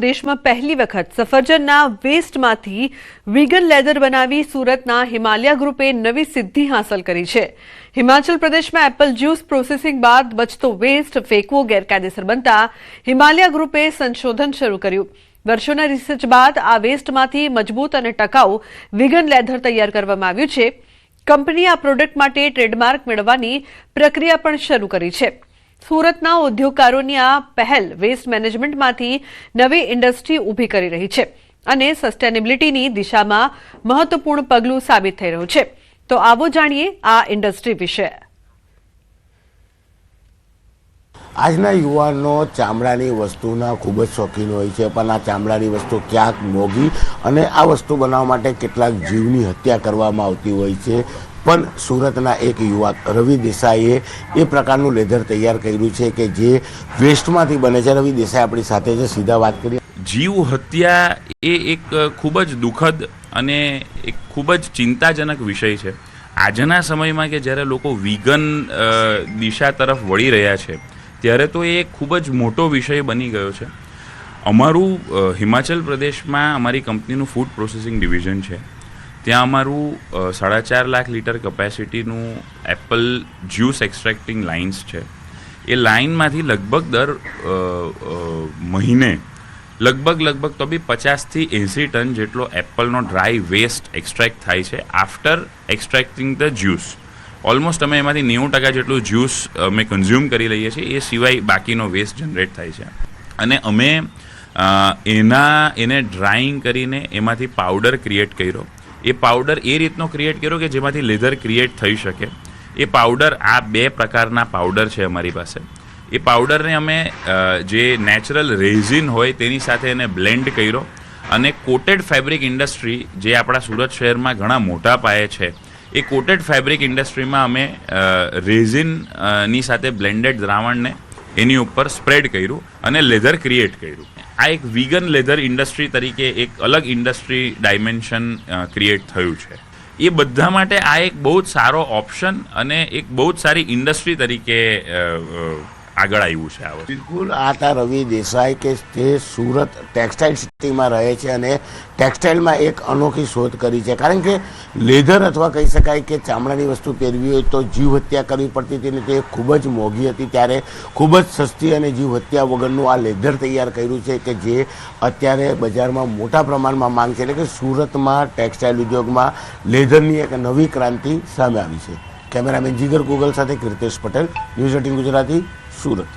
દેશમાં પહેલી વખત સફરજનના વેસ્ટમાંથી વીગન લેધર બનાવી સુરતના હિમાલયા ગ્રુપે નવી સિદ્ધિ હાંસલ કરી છે। હિમાચલ પ્રદેશમાં એપલ જ્યુસ પ્રોસેસિંગ બાદ બચતો વેસ્ટ ફેંકવો ગેરકાયદેસર બનતા હિમાલયા ગ્રુપે સંશોધન શરૂ કર્યું। વર્ષોના રિસર્ચ બાદ આ વેસ્ટમાંથી મજબૂત અને ટકાઉ વીગન લેધર તૈયાર કરવામાં આવ્યું છે। કંપનીએ આ પ્રોડક્ટ માટે ટ્રેડમાર્ક મેળવવાની પ્રક્રિયા પણ શરૂ કરી છે। સુરતના ઉદ્યોગકારોની આ પહેલ વેસ્ટ મેનેજમેન્ટમાંથી નવી ઇન્ડસ્ટ્રી ઊભી કરી રહી છે અને સસ્ટેનેબિલિટીની દિશામાં મહત્વપૂર્ણ પગલું સાબિત થઈ રહ્યું છે। તો આવો જાણીએ આ ઇન્ડસ્ટ્રી વિશે। આજના યુવાનો ચામડાની વસ્તુના ખૂબ જ શોખીન હોય છે, પણ આ ચામડાની વસ્તુ ક્યાંક મોંઘી અને આ વસ્તુ બનાવવા માટે કેટલાક જીવની હત્યા કરવામાં આવતી હોય છે। પણ સુરતના એક યુવક રવિ દેસાઈએ એ પ્રકારનું લેધર તૈયાર કર્યું છે કે જે વેસ્ટમાંથી બને છે। રવિ દેસાઈ આપણી સાથે છે, સીધા વાત કરીએ। જીવ હત્યા એ એક ખૂબ જ દુઃખદ અને એક ખૂબ જ ચિંતાજનક વિષય છે। આજના સમયમાં કે જ્યારે લોકો વિગન દિશા તરફ વળી રહ્યા છે ત્યારે તો એ ખૂબ જ મોટો વિષય બની ગયો છે। અમારું હિમાચલ પ્રદેશમાં અમારી કંપનીનું ફૂડ પ્રોસેસિંગ ડિવિઝન છે। ત્યાં અમારું 4.5 લાખ લીટર કેપેસિટીનું એપલ જ્યુસ એક્સટ્રેક્ટિંગ લાઇન્સ છે। એ લાઇનમાંથી લગભગ દર મહિને લગભગ તો બી 50 થી 80 ટન જેટલો એપલનો ડ્રાય વેસ્ટ એક્સટ્રેક્ટ થાય છે આફ્ટર એક્સટ્રેક્ટિંગ ધ જ્યુસ। ઓલમોસ્ટ અમે એમાંથી 90% જેટલું જ્યુસ અમે કન્ઝ્યુમ કરી લઈએ છીએ, એ સિવાય બાકીનો વેસ્ટ જનરેટ થાય છે અને અમે એને ડ્રાઈંગ કરીને એમાંથી પાવડર ક્રિએટ કર્યો। એ પાવડર એ રીતનો ક્રિએટ કર્યો કે જેમાંથી લેધર ક્રિએટ થઈ શકે। એ પાવડર આ બે પ્રકારના પાવડર છે અમારી પાસે। એ પાવડરને અમે જે નેચરલ રેઝિન હોય તેની સાથે એને બ્લેન્ડ કર્યો અને કોટેડ ફેબ્રિક ઇન્ડસ્ટ્રી જે આપણા સુરત શહેરમાં ઘણા મોટા પાયે છે, એ કોટેડ ફેબ્રિક ઇન્ડસ્ટ્રીમાં અમે રેઝિનની સાથે બ્લેન્ડેડ દ્રાવણને એની ઉપર સ્પ્રેડ કર્યું અને લેધર ક્રિએટ કર્યું। આ એક વીગન લેધર ઇન્ડસ્ટ્રી તરીકે એક અલગ ઇન્ડસ્ટ્રી ડાયમેન્શન ક્રિએટ થયું છે। એ બધા માટે આ એક બહુ જ સારો ઓપ્શન અને એક બહુ જ સારી ઇન્ડસ્ટ્રી તરીકે આગળ આવ્યું છે। આ બિલકુલ આ હતા રવિ દેસાઈ કે તે સુરત ટેક્સટાઇલ સિટીમાં રહે છે અને ટેક્સટાઇલમાં એક અનોખી શોધ કરી છે। કારણ કે લેધર અથવા કહી શકાય કે ચામડાની વસ્તુ પહેરવી હોય તો જીવ હત્યા કરવી પડતી હતી ને તે ખૂબ જ મોંઘી હતી, ત્યારે ખૂબ જ સસ્તી અને જીવ હત્યા વગરનું આ લેધર તૈયાર કર્યું છે કે જે અત્યારે બજારમાં મોટા પ્રમાણમાં માંગ છે। એટલે કે સુરતમાં ટેક્સટાઇલ ઉદ્યોગમાં લેધરની એક નવી ક્રાંતિ સામે આવી છે। કેમેરામેન જીગર ગોગલ સાથે કીર્તેશ પટેલ, ન્યૂઝ 18 ગુજરાતી, સુરત।